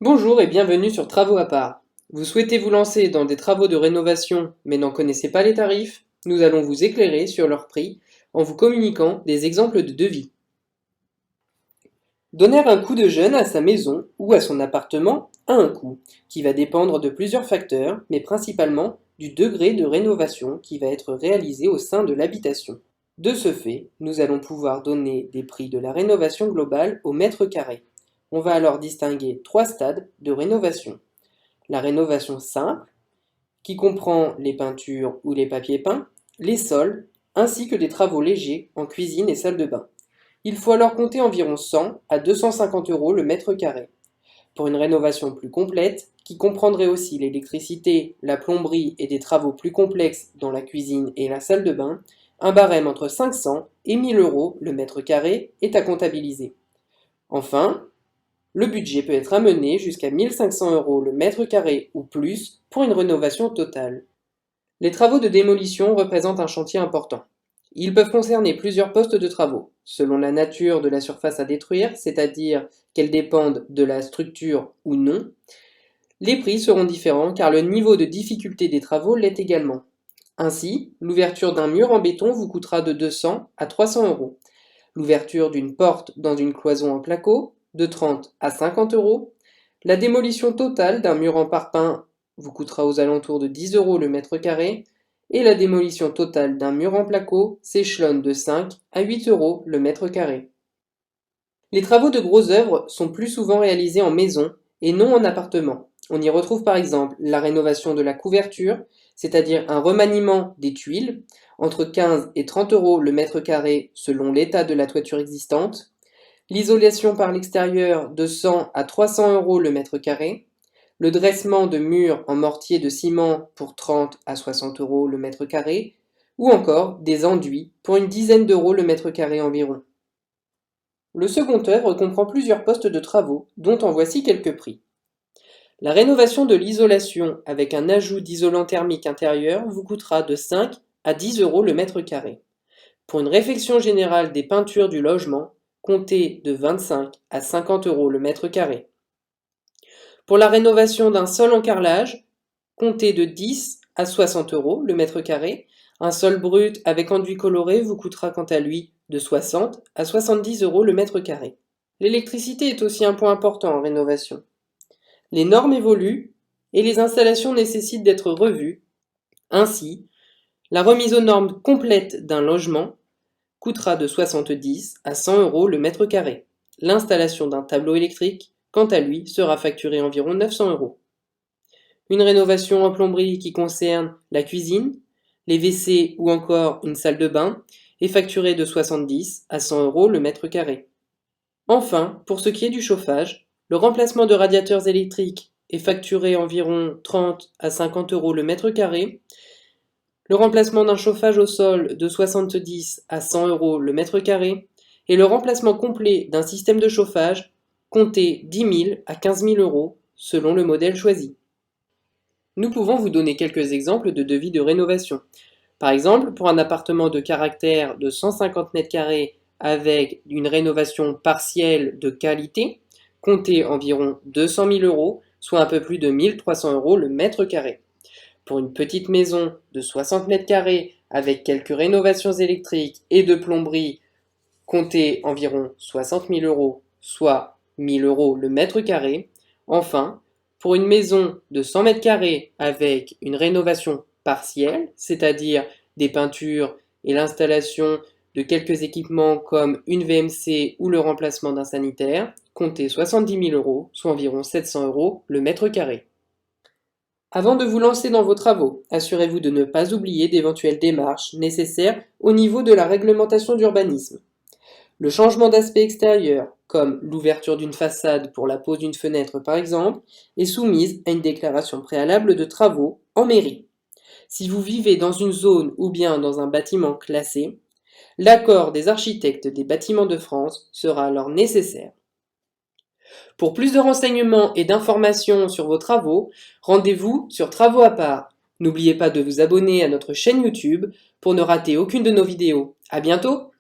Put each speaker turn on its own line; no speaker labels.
Bonjour et bienvenue sur Travaux à part. Vous souhaitez vous lancer dans des travaux de rénovation mais n'en connaissez pas les tarifs? Nous allons vous éclairer sur leurs prix en vous communiquant des exemples de devis. Donner un coup de jeune à sa maison ou à son appartement a un coût qui va dépendre de plusieurs facteurs, mais principalement du degré de rénovation qui va être réalisé au sein de l'habitation. De ce fait, nous allons pouvoir donner des prix de la rénovation globale au mètre carré. On va alors distinguer trois stades de rénovation. La rénovation simple, qui comprend les peintures ou les papiers peints, les sols, ainsi que des travaux légers en cuisine et salle de bain. Il faut alors compter environ 100 à 250 euros le mètre carré. Pour une rénovation plus complète, qui comprendrait aussi l'électricité, la plomberie et des travaux plus complexes dans la cuisine et la salle de bain, un barème entre 500 et 1000 euros le mètre carré est à comptabiliser. Enfin, le budget peut être amené jusqu'à 1500 euros le mètre carré ou plus pour une rénovation totale. Les travaux de démolition représentent un chantier important. Ils peuvent concerner plusieurs postes de travaux, selon la nature de la surface à détruire, c'est-à-dire qu'elles dépendent de la structure ou non. Les prix seront différents car le niveau de difficulté des travaux l'est également. Ainsi, l'ouverture d'un mur en béton vous coûtera de 200 à 300 euros. L'ouverture d'une porte dans une cloison en placo, de 30 à 50 euros. La démolition totale d'un mur en parpaing vous coûtera aux alentours de 10 euros le mètre carré. Et la démolition totale d'un mur en placo s'échelonne de 5 à 8 euros le mètre carré. Les travaux de grosses œuvres sont plus souvent réalisés en maison et non en appartement. On y retrouve par exemple la rénovation de la couverture, c'est-à-dire un remaniement des tuiles, entre 15 et 30 euros le mètre carré selon l'état de la toiture existante, l'isolation par l'extérieur de 100 à 300 euros le mètre carré, le dressement de murs en mortier de ciment pour 30 à 60 euros le mètre carré, ou encore des enduits pour une dizaine d'euros le mètre carré environ. Le second œuvre comprend plusieurs postes de travaux, dont en voici quelques prix. La rénovation de l'isolation avec un ajout d'isolant thermique intérieur vous coûtera de 5 à 10 euros le mètre carré. Pour une réfection générale des peintures du logement, comptez de 25 à 50 euros le mètre carré. Pour la rénovation d'un sol en carrelage, comptez de 10 à 60 euros le mètre carré. Un sol brut avec enduit coloré vous coûtera quant à lui de 60 à 70 euros le mètre carré. L'électricité est aussi un point important en rénovation. Les normes évoluent et les installations nécessitent d'être revues. Ainsi, la remise aux normes complète d'un logement coûtera de 70 à 100 euros le mètre carré. L'installation d'un tableau électrique, quant à lui, sera facturée environ 900 euros. Une rénovation en plomberie qui concerne la cuisine, les WC ou encore une salle de bain est facturée de 70 à 100 euros le mètre carré. Enfin, pour ce qui est du chauffage, le remplacement de radiateurs électriques est facturé environ 30 à 50 euros le mètre carré. Le remplacement d'un chauffage au sol de 70 à 100 euros le mètre carré. Et le remplacement complet d'un système de chauffage, comptez 10 000 à 15 000 euros selon le modèle choisi. Nous pouvons vous donner quelques exemples de devis de rénovation. Par exemple, pour un appartement de caractère de 150 m² avec une rénovation partielle de qualité, comptez environ 200 000 euros, soit un peu plus de 1300 euros le mètre carré. Pour une petite maison de 60 m² avec quelques rénovations électriques et de plomberie, comptez environ 60 000 euros, soit 1000 euros le mètre carré. Enfin, pour une maison de 100 m² avec une rénovation partielle, c'est-à-dire des peintures et l'installation de quelques équipements comme une VMC ou le remplacement d'un sanitaire, comptez 70 000 euros, soit environ 700 euros le mètre carré. Avant de vous lancer dans vos travaux, assurez-vous de ne pas oublier d'éventuelles démarches nécessaires au niveau de la réglementation d'urbanisme. Le changement d'aspect extérieur, comme l'ouverture d'une façade pour la pose d'une fenêtre par exemple, est soumise à une déclaration préalable de travaux en mairie. Si vous vivez dans une zone ou bien dans un bâtiment classé, l'accord des architectes des bâtiments de France sera alors nécessaire. Pour plus de renseignements et d'informations sur vos travaux, rendez-vous sur Travaux à part. N'oubliez pas de vous abonner à notre chaîne YouTube pour ne rater aucune de nos vidéos. À bientôt!